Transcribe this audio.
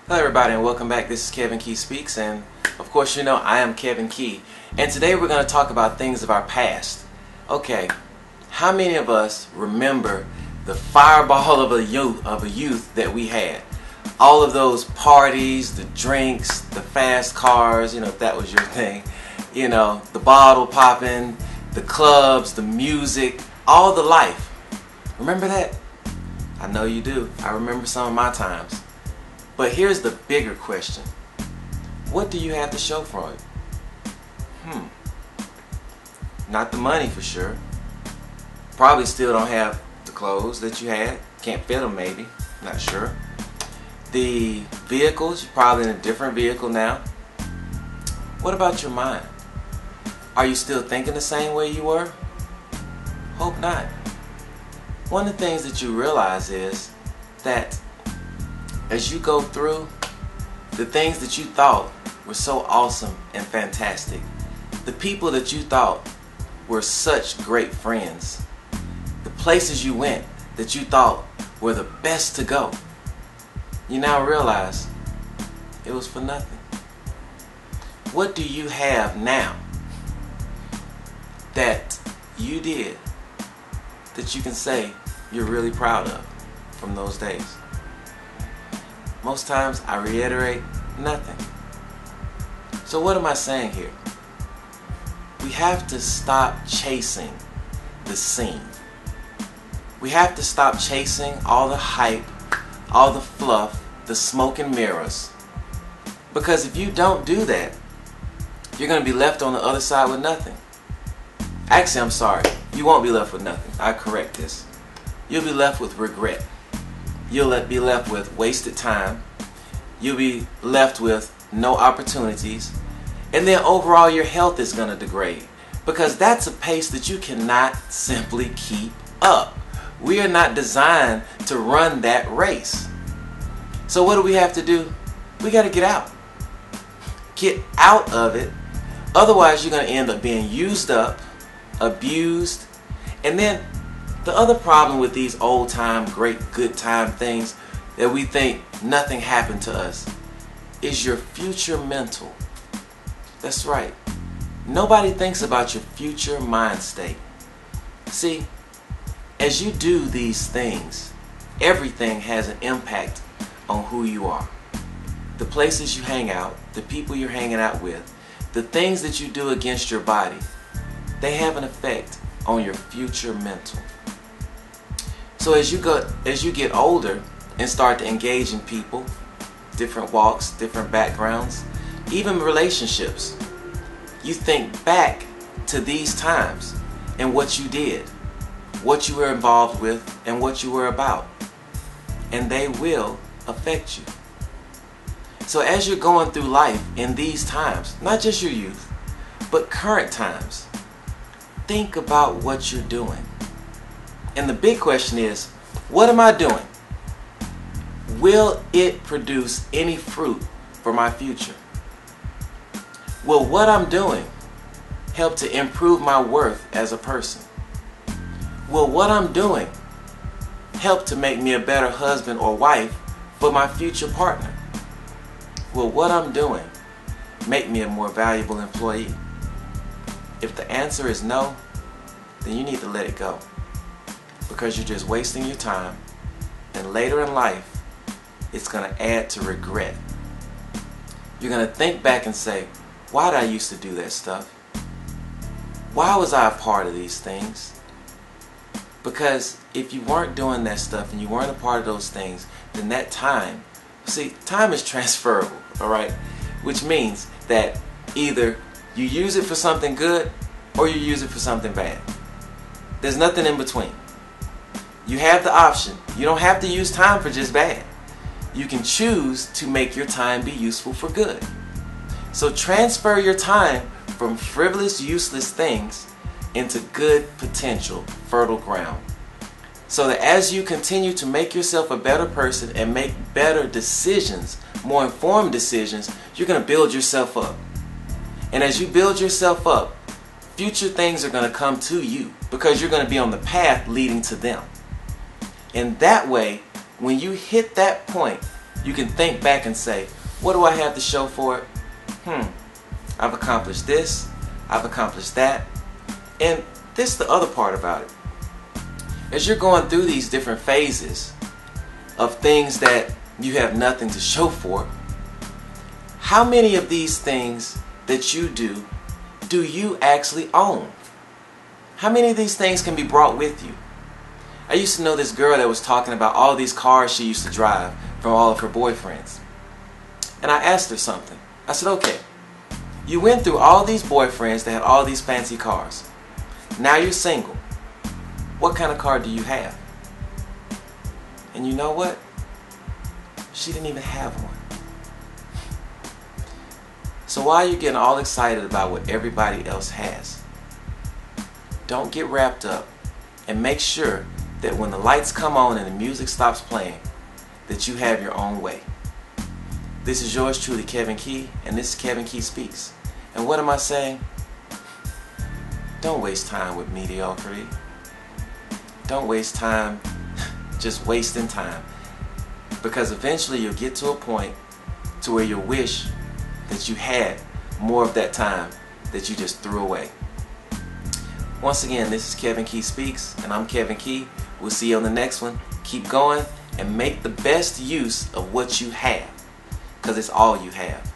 Hello everybody and welcome back. This is Kevin Key Speaks, and of course you know I am Kevin Key, and today we're going to talk about things of our past. Okay, how many of us remember the fireball of a youth that we had? All of those parties, the drinks, the fast cars, if that was your thing, the bottle popping, the clubs, the music, all the life. Remember that? I know you do. I remember some of my times. But here's the bigger question. What do you have to show for it? Not the money for sure. Probably still don't have the clothes that you had. Can't fit them maybe. Not sure. The vehicles, you're probably in a different vehicle now. What about your mind? Are you still thinking the same way you were? Hope not. One of the things that you realize is that as you go through, the things that you thought were so awesome and fantastic, the people that you thought were such great friends, the places you went that you thought were the best to go, you now realize it was for nothing. What do you have now that you did that you can say you're really proud of from those days? Most times, I reiterate, nothing. So what am I saying here? We have to stop chasing the scene. We have to stop chasing all the hype, all the fluff, the smoke and mirrors. Because if you don't do that, you're going to be left on the other side with nothing. Actually, I'm sorry. You won't be left with nothing. I correct this. You'll be left with regret. You'll be left with wasted time. You'll be left with no opportunities. And then overall your health is going to degrade. Because that's a pace that you cannot simply keep up. We are not designed to run that race. So what do we have to do? We got to get out. Get out of it. Otherwise you're going to end up being used up, abused, and then the other problem with these old time, great, good time things that we think nothing happened to us is your future mental. That's right. Nobody thinks about your future mind state. See, as you do these things, everything has an impact on who you are. The places you hang out, the people you're hanging out with, the things that you do against your body, they have an effect on your future mental. So as you get older and start to engage in people, different walks, different backgrounds, even relationships, you think back to these times and what you did, what you were involved with, and what you were about. And they will affect you. So as you're going through life in these times, not just your youth, but current times, think about what you're doing. And the big question is, what am I doing? Will it produce any fruit for my future? Will what I'm doing help to improve my worth as a person? Will what I'm doing help to make me a better husband or wife for my future partner? Will what I'm doing make me a more valuable employee? If the answer is no, then you need to let it go. Because you're just wasting your time, and later in life it's going to add to regret. You're going to think back and say, why did I used to do that stuff? Why was I a part of these things? Because if you weren't doing that stuff and you weren't a part of those things, then that time, see, time is transferable, alright? Which means that either you use it for something good or you use it for something bad. There's nothing in between. You have the option. You don't have to use time for just bad. You can choose to make your time be useful for good. So transfer your time from frivolous, useless things into good potential, fertile ground. So that as you continue to make yourself a better person and make better decisions, more informed decisions, you're going to build yourself up. And as you build yourself up, future things are going to come to you because you're going to be on the path leading to them. And that way, when you hit that point you can think back and say, what do I have to show for it? I've accomplished this, I've accomplished that. And this is the other part about it. As you're going through these different phases of things that you have nothing to show for, how many of these things that you do you actually own? How many of these things can be brought with you? I used to know this girl that was talking about all these cars she used to drive from all of her boyfriends. And I asked her something. I said, okay, you went through all these boyfriends that had all these fancy cars. Now you're single. What kind of car do you have? And you know what? She didn't even have one. So why are you getting all excited about what everybody else has? Don't get wrapped up, and make sure that when the lights come on and the music stops playing, that you have your own way. This is yours truly, Kevin Key, and this is Kevin Key Speaks. And what am I saying? Don't waste time with mediocrity. Don't waste time just wasting time, because eventually you'll get to a point to where you'll wish that you had more of that time that you just threw away. Once again, this is Kevin Key Speaks, and I'm Kevin Key. We'll see you on the next one. Keep going and make the best use of what you have, because it's all you have.